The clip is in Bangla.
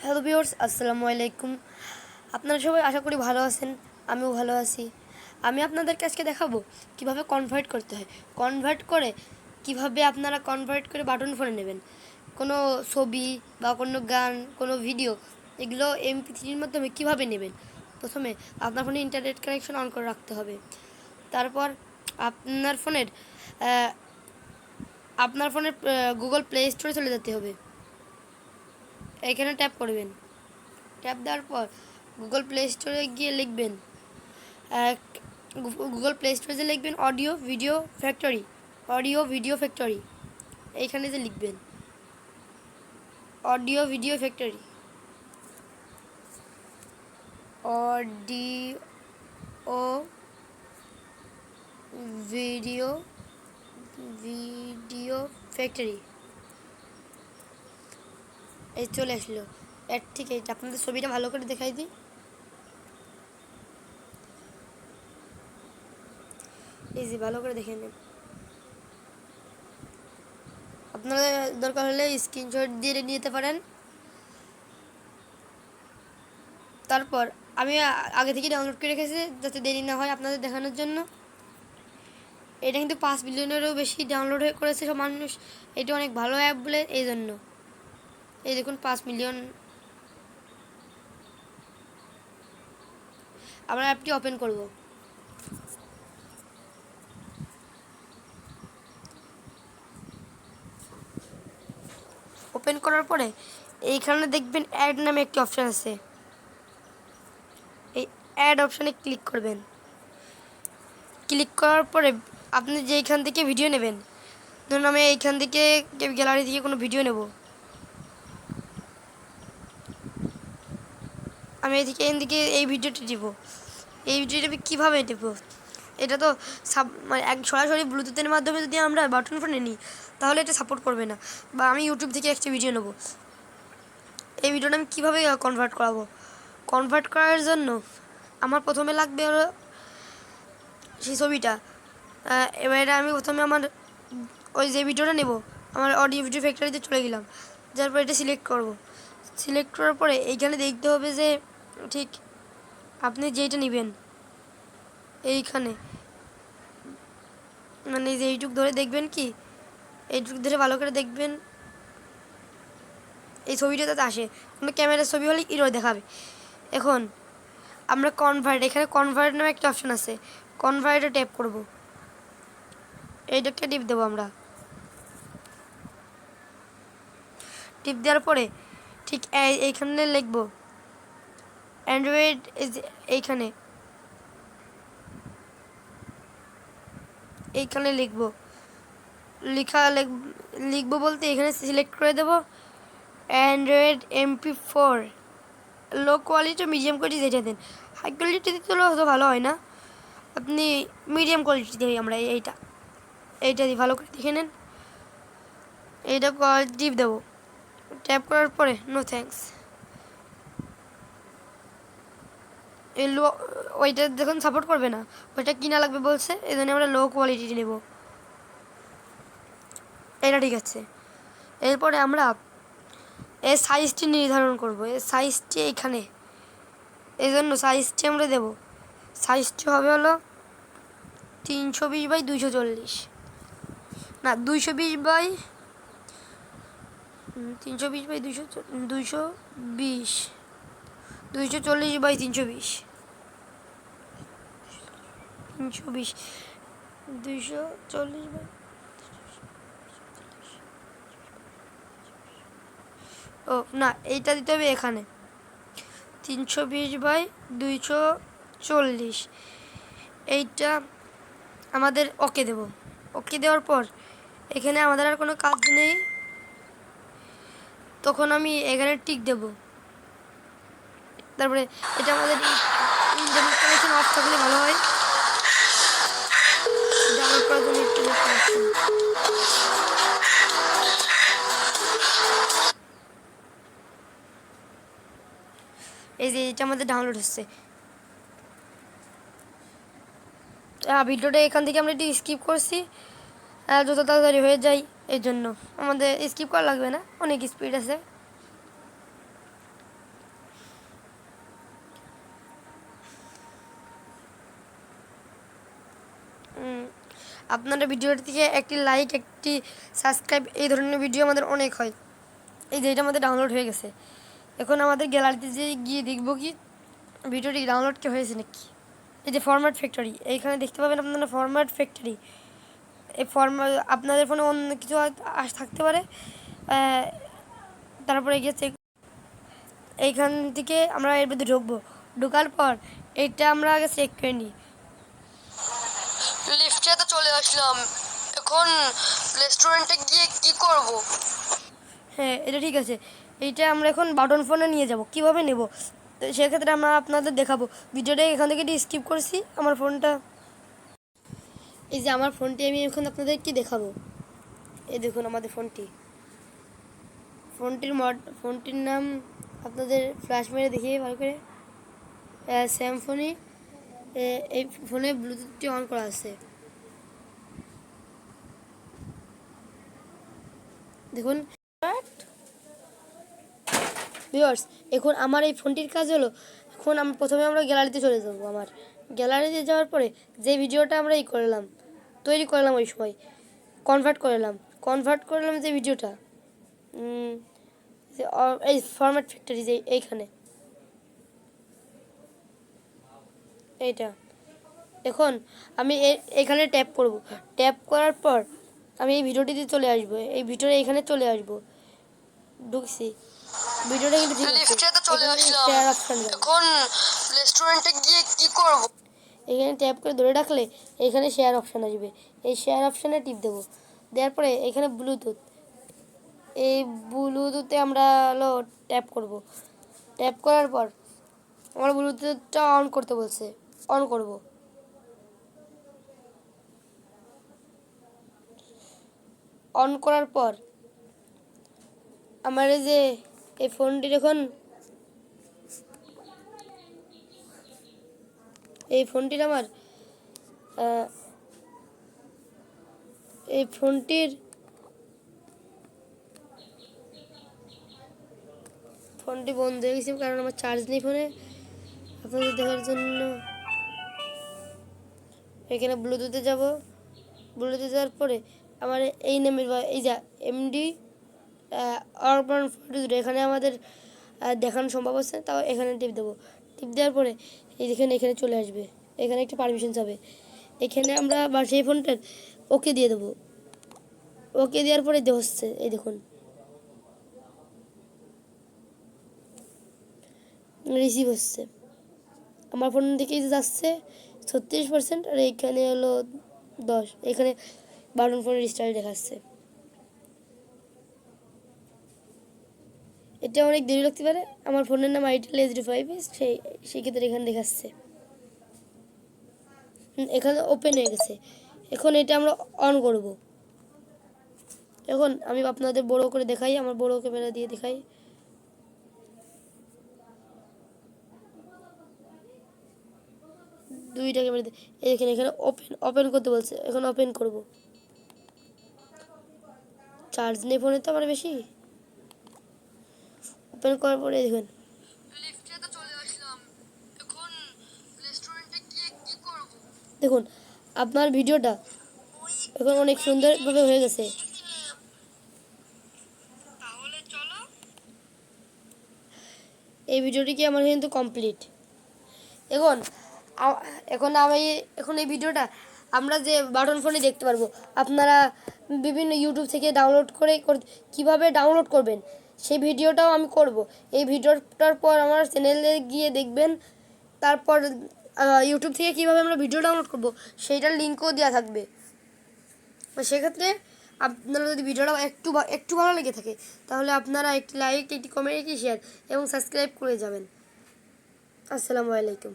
হ্যালো ভিউয়ার্স, আসসালামু আলাইকুম। আপনারা সবাই আশা করি ভালো আছেন। আমিও ভালো আছি। আমি আপনাদেরকে আজকে দেখাবো কিভাবে কনভার্ট করতে হয়। কিভাবে আপনারা কনভার্ট করে বাটন ফোনে নেবেন। কোনো ছবি বা কোনো গান, কোনো ভিডিও, এগুলো MP3-র মাধ্যমে কিভাবে নেবেন। প্রথমে আপনার ফোনে ইন্টারনেট কানেকশন অন করে রাখতে হবে। তারপর আপনার ফোনের গুগল প্লে স্টোরে চলে যেতে হবে। এখানে ট্যাপ করবেন। ট্যাপ দেওয়ার পর গুগল প্লে স্টোরে গিয়ে লিখবেন গুগল প্লে স্টোরে লিখবেন অডিও ভিডিও ফ্যাক্টরি। এইখানে যে লিখবেন audio video factory, audio video video factory, এই চলে আসলো। এর ঠিক এইটা আপনাদের ছবিটা ভালো করে দেখাই দিই। এই যে ভালো করে দেখে নেন। আপনারা দরকার হলে স্ক্রিনশট দিয়ে নিতে পারেন। তারপর আমি আগে থেকে ডাউনলোড করে রেখেছি যাতে দেরি না হয় আপনাদের দেখানোর জন্য। এটা কিন্তু 5 মিলিয়নেরও বেশি ডাউনলোড করেছে সব মানুষ। এটা অনেক ভালো অ্যাপ বলে এই জন্য। এই দেখুন 5 মিলিয়ন। আমরা অ্যাপটি ওপেন করব। ওপেন করার পরে এইখানে দেখবেন অ্যাড নামে একটি অপশান আছে। এই অ্যাড অপশানে ক্লিক করবেন। ক্লিক করার পরে আপনি যেইখান থেকে ভিডিও নেবেন, ধরুন আমি এইখান থেকে গ্যালারি থেকে কোনো ভিডিও নেব। আমি এদিকে এই ভিডিওটি দিব। এই ভিডিওটি আমি কীভাবে দেব? এটা তো মানে সরাসরি ব্লুটুথের মাধ্যমে যদি আমরা বাটন ফোনে নিই তাহলে এটা সাপোর্ট করবে না। বা আমি ইউটিউব থেকে একটা ভিডিও নেব, এই ভিডিওটা আমি কীভাবে কনভার্ট করাবো? কনভার্ট করার জন্য আমার প্রথমে লাগবে হলো সেই ছবিটা। এবারে আমি প্রথমে আমার ওই যে ভিডিওটা নেব, আমার অডিও ভিডিও ফ্যাক্টরিতে চলে গেলাম। যার পরে এটা সিলেক্ট করব। সিলেক্ট করার পরে এইখানে দেখতে হবে যে ঠিক আপনি যেইটা নেবেন এইখানে, মানে যে এইটুক ধরে দেখবেন, কি এইটুক ধরে ভালো করে দেখবেন এই ছবিটা যাতে আসে। কোনো ক্যামেরার ছবি হলে ইরো দেখাবে। এখন আমরা এখানে কনভার্ট নামে একটা অপশান আছে, কনভার্টে ট্যাপ করব। এইটাকে টিপ দেবো আমরা। টিপ দেওয়ার পরে ঠিক এইখানে লিখব অ্যান্ড্রয়েড, এইখানে লিখবো বলতে এখানে সিলেক্ট করে দেব Android MP4 low quality, medium quality যেটা দেন। হাই কোয়ালিটি দিতে হলে হয়তো ভালো হয় না, আপনি মিডিয়াম কোয়ালিটি দিই আমরা এইটা দিয়ে ভালো করে দেখে নেন। এইটা টিপ দেবো। ট্যাপ করার পরে নো থ্যাঙ্কস। ওইটা দেখুন সাপোর্ট করবে না, ওইটা কিনা লাগবে বলছে, এই জন্য আমরা লো কোয়ালিটি নেব। এটা ঠিক আছে। এরপরে আমরা এর সাইজটি নির্ধারণ করব। এর সাইজটি এইখানে, এই জন্য সাইজটি আমরা দেব। সাইজটি হবে হলো 320x240, না 220x 240x320, 240x320, 240x। ও না, এইটা দিতে হবে এখানে 320x240। এইটা আমাদের ওকে দেব। ওকে দেওয়ার পর এখানে আমাদের আর কোনো কাজ নেই, তখন আমি এখানে টিক দেব। তারপরে এটা আমাদের ইন্টারনেট কানেকশন অফ থাকলে ভালো হয়। ডাউনলোড করার জন্য ইন্টারনেট কানেকশন, এই যে এটা আমাদের ডাউনলোড হচ্ছে। ভিডিওটা এখান থেকে আমরা একটু স্কিপ করছি যত তাড়াতাড়ি হয়ে যায়, এই জন্য আমাদের স্কিপ করা লাগবে না, অনেক স্পিড আছে। আপনারা ভিডিওটি থেকে একটি লাইক, একটি সাবস্ক্রাইব, এই ধরনের ভিডিও আমাদের অনেক হয়। এই যে এটা আমাদের ডাউনলোড হয়ে গেছে। এখন আমাদের গ্যালারিতে যে গিয়ে দেখব কি ভিডিওটি ডাউনলোড কি হয়েছে নাকি। এই যে ফরম্যাট ফ্যাক্টরি, এইখানে দেখতে পাবেন আপনারা ফরম্যাট ফ্যাক্টরি। এই আপনাদের ফোনে অন্য কিছু থাকতে পারে। তারপরে গিয়ে এইখান থেকে আমরা এর মধ্যে ঢুকবো। ঢোকার পর এটা আমরা আগে চেক করে নিই। লিফটে তো চলে আসলাম, এখন রেস্টুরেন্টে গিয়ে কি করব? হ্যাঁ, এটা ঠিক আছে। এইটা আমরা এখন বাটন ফোনে নিয়ে যাব। কিভাবে নেব তো সেক্ষেত্রে আমরা আপনাদের দেখাবো। ভিডিওটা এখান থেকে স্কিপ করছি। আমার ফোনটা, এই যে আমার ফোনটি আমি এখন আপনাদের কি দেখাবো। এই দেখুন আমাদের ফোনটির নাম আপনাদের ফ্ল্যাশ মেরে দেখিয়ে ভালো করে। স্যামসংই। এই ফোনে ব্লুটুথটি অন করা আছে, দেখুন ভিউয়ার্স। এখন আমার এই ফোনটির কাজ হলো, এখন প্রথমে আমরা গ্যালারিতে চলে যাব। আমার গ্যালারিতে যাওয়ার পরে যে ভিডিওটা আমরা তৈরি করলাম ওই সময় কনভার্ট করলাম যে ভিডিওটা, এই ফরম্যাট ফ্যাক্টরি যে এইখানে এইটা। এখন আমি এখানে ট্যাপ করব। ট্যাপ করার পর আমি এই ভিডিওটিতে চলে আসবো। এই ভিডিওটা এখানে চলে আসবো। ঢুকছি, ভিডিওটা কিন্তু ঠিক আছে। লিফটে চলে আসলাম, এখন রেস্টুরেন্টে গিয়ে কি করব? এখানে ট্যাপ করে ধরে রাখলে এখানে শেয়ার অপশন আসবে। এই শেয়ার অপশনে টিপ দেবো। দেওয়ার পরে এখানে ব্লুটুথ, এই ব্লুটুথে আমরা হলো ট্যাপ করব। ট্যাপ করার পর আমার ব্লুটুথটা অন করতে বলছে, অন করব। অন করার পর আমার এই যে এই ফোনটির এখন এই ফোনটির আমার এই ফোনটি বন্ধ হয়ে গেছে কারণ আমার চার্জ নেই ফোনে। আপনাদের দেখার জন্য এখানে ব্লুটুথে যাব। ব্লুটুথে যাওয়ার পরে আমার এই নামের এই যা এমডি আরবান 42, এখানে আমাদের দেখানো সম্ভব হচ্ছে, তাও এখানে টিপ দেবো। টিপ দেওয়ার পরে এখানে চলে আসবে। এখানে একটা পারমিশন হবে। এখানে আমরা বা সেই ফোনটার ওকে দিয়ে দেবো। ওকে দেওয়ার পরে হচ্ছে, এই দেখুন রিসিভ হচ্ছে। আমার ফোন থেকে যাচ্ছে 36%, আর এইখানে হলো 10। এখানে বাটন ফোনের স্টাইল দেখাচ্ছে। এটা অনেক দেরি লাগতে পারে। আমার ফোনের নাম আইটেল HD5, সেই ক্ষেত্রে এখানে দেখাচ্ছে। এখানে ওপেন হয়ে গেছে। এখন এটা আমরা অন করব। এখন আমি আপনাদের বড় করে দেখাই, আমার বড় ক্যামেরা দিয়ে দেখাই। দুইটা ক্যামেরা দিয়ে এখানে ওপেন করতে বলছে। এখন ওপেন করব। চার্জ নেই ফোনে তো আমার বেশি। ওপেন করার পরে দেখুন লিফটে তো চলে আসলাম, এখন রেস্টুরেন্টে গিয়ে কি করব? দেখুন আপনার ভিডিওটা এখন অনেক সুন্দরভাবে হয়ে গেছে। তাহলে চলো, এই ভিডিওটি কি আমার কিন্তু কমপ্লিট। এখন এখন এই ভিডিওটা আমরা যে বাটন ফোনে দেখতে পারবো। আপনারা বিভিন্ন ইউটিউব থেকে ডাউনলোড করে কিভাবে ডাউনলোড করবেন সেই ভিডিওটাও আমি করব। এই ভিডিওটার পর আমার চ্যানেলে গিয়ে দেখবেন। তারপর ইউটিউব থেকে কিভাবে আমরা ভিডিও ডাউনলোড করব সেইটার লিঙ্কও দেওয়া থাকবে। সেক্ষেত্রে আপনারা যদি ভিডিওটা একটু ভালো লেগে থাকে তাহলে আপনারা একটি লাইক, একটি কমেন্ট, একটি শেয়ার এবং সাবস্ক্রাইব করে যাবেন। আসসালামু আলাইকুম।